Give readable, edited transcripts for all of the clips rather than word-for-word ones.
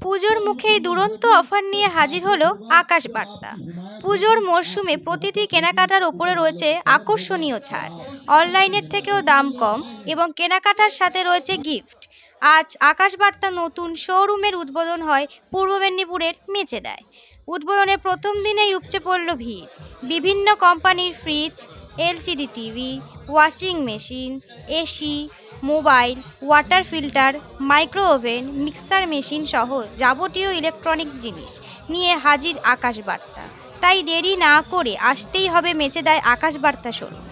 পুজোর মুখেই দুরন্ত অফার নিয়ে হাজির হলো আকাশ বার্তা। পুজোর মরশুমে প্রতিটি কেনাকাটার ওপরে রয়েছে আকর্ষণীয় ছাড়, অনলাইনের থেকেও দাম কম এবং কেনাকাটার সাথে রয়েছে গিফট। আজ আকাশ বার্তা নতুন শোরুমের উদ্বোধন হয় পূর্ব মেদিনীপুরের মেচেদায়। উদ্বোধনের প্রথম দিনেই উপচে পড়ল ভিড়। বিভিন্ন কোম্পানির fridge, LCD TV, washing machine, AC, mobile, water filter, micro oven, mixer machine সহ যাবতীয় ইলেকট্রনিক জিনিস নিয়ে হাজির আকাশ বার্তা। তাই দেরি না করে আসতেই হবে মেচেদায় আকাশ বার্তা শোরুমে।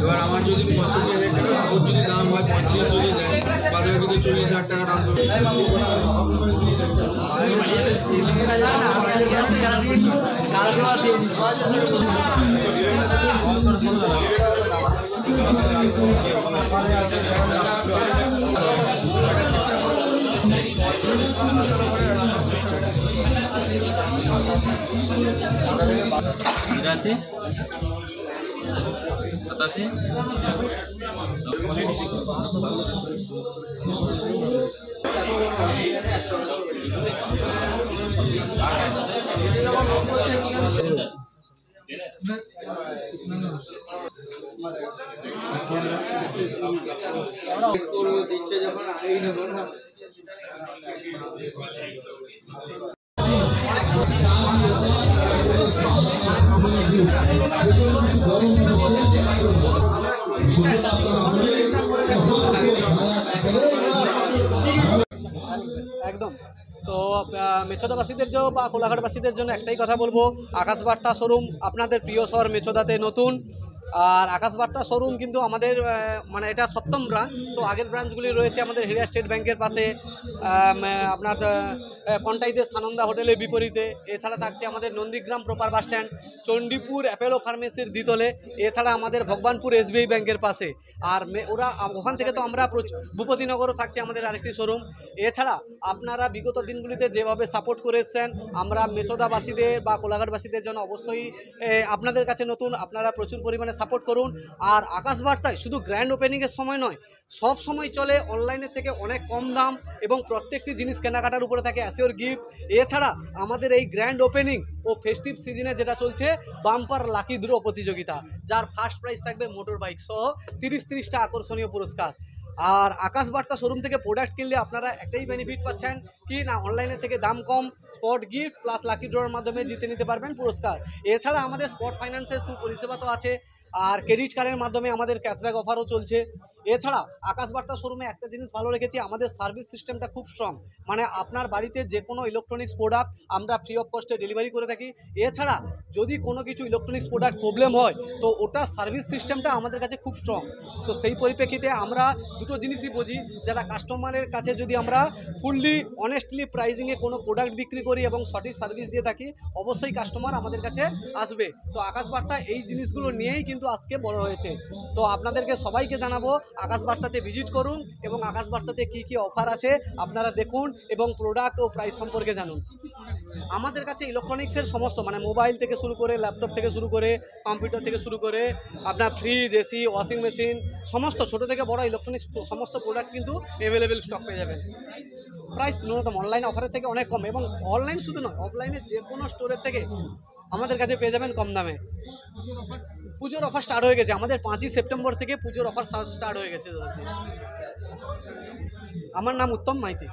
এবার আমার যদি 65,000 টাকা ওর যদি দাম হয় 35 যদি দেয়, বাজারে যদি 40,000 টাকা দাম দেবে। আছে আছে দিচ্ছে যখন আগেই নেব না। একদম। তো মেচোদাবাসীদের বা কোলাঘাটবাসীদের জন্য একটাই কথা বলবো, আকাশ বার্তা শোরুম আপনাদের প্রিয় শহর মেচোদাতে নতুন। আর আকাশ বার্তা শোরুম কিন্তু আমাদের মানে এটা 7ম ব্রাঞ্চ। তো আগের ব্রাঞ্চগুলি রয়েছে আমাদের হেরিয়া স্টেট ব্যাংকের পাশে, আপনার কন্টাইতে সানন্দা হোটেলের বিপরীতে। এছাড়া থাকছে আমাদের Nandigram proper bus stand, Chandipur অ্যাপেলো ফার্মেসির দ্বিতলে, এছাড়া আমাদের ভগবানপুর SBI ব্যাংকের পাশে। আর ওরা ওখান থেকে তো আমরা ভূপতিনগরও থাকছে আমাদের আরেকটি শোরুম। এছাড়া আপনারা বিগত দিনগুলিতে যেভাবে সাপোর্ট করে এসছেন, আমরা মেচোদাবাসীদের বা কোলাঘাটবাসীদের জন্য অবশ্যই আপনাদের কাছে নতুন, আপনারা প্রচুর পরিমাণে সাপোর্ট করুন। আর আকাশ বার্তায় শুধু গ্র্যান্ড ওপেনিংয়ের সময় নয়, সব সময় চলে অনলাইনের থেকে অনেক কম দাম এবং প্রত্যেকটি জিনিস কেনাকাটার উপরে থাকে অ্যাসিওর গিফট। এছাড়া আমাদের এই গ্র্যান্ড ওপেনিং ও ফেস্টিভ সিজনে যেটা চলছে বাম্পার লাকি ড্র প্রতিযোগিতা, যার ফার্স্ট প্রাইজ থাকবে মোটর বাইক সহ 30টা আকর্ষণীয় পুরস্কার। আর আকাশ বার্তা শোরুম থেকে প্রোডাক্ট কিনলে আপনারা একটাই বেনিফিট পাচ্ছেন কি না, অনলাইনের থেকে দাম কম, স্পট গিফট প্লাস লাকি ড্রর মাধ্যমে জিতে নিতে পারবেন পুরস্কার। এছাড়া আমাদের স্পট ফাইন্যান্সের সুপরিষেবা তো আছে, আর ক্রেডিট কার্ডের মাধ্যমে আমাদের ক্যাশব্যাক অফারও চলছে। এছাড়া আকাশ বার্তা শোরুমে একটা জিনিস ভালো রেখেছি, আমাদের সার্ভিস সিস্টেমটা খুব স্ট্রং, মানে আপনার বাড়িতে যে কোনো ইলেকট্রনিক্স প্রোডাক্ট আমরা ফ্রি অফ কস্টে ডেলিভারি করে থাকি। এছাড়া যদি কোনো কিছু ইলেকট্রনিক্স প্রোডাক্ট প্রবলেম হয় তো ওটা সার্ভিস সিস্টেমটা আমাদের কাছে খুব স্ট্রং। তো সেই পরিপ্রেক্ষিতে আমরা দুটো জিনিসই বুঝি, যারা কাস্টমারের কাছে যদি আমরা ফুললি অনেস্টলি প্রাইজিংয়ে কোনো প্রোডাক্ট বিক্রি করি এবং সঠিক সার্ভিস দিয়ে থাকি, অবশ্যই কাস্টমার আমাদের কাছে আসবে। তো আকাশ বার্তা এই জিনিসগুলো নিয়েই কিন্তু আজকে বড় হয়েছে। তো আপনাদেরকে সবাইকে জানাবো আকাশ বার্তাতে ভিজিট করুন এবং আকাশ বার্তাতে কী কী অফার আছে আপনারা দেখুন এবং প্রোডাক্ট ও প্রাইস সম্পর্কে জানুন। আমাদের কাছে ইলেকট্রনিক্সের সমস্ত, মানে মোবাইল থেকে শুরু করে, ল্যাপটপ থেকে শুরু করে, কম্পিউটার থেকে শুরু করে, আপনার ফ্রিজ, এসি, ওয়াশিং মেশিন, সমস্ত ছোটো থেকে বড় ইলেকট্রনিক্স সমস্ত প্রোডাক্ট কিন্তু অ্যাভেলেবেল স্টক পেয়ে যাবেন। প্রাইস ন্যূনতম অনলাইন অফারের থেকে অনেক কম, এবং অনলাইন শুধু নয়, অফলাইনে যে কোনো স্টোরের থেকে আমাদের কাছে পেয়ে যাবেন কম দামে। পুজোর অফার স্টার্ট হয়ে গেছে আমাদের 5ই সেপ্টেম্বর থেকে পুজোর অফার স্টার্ট হয়ে গেছে। আমার নাম উত্তম মাইতি।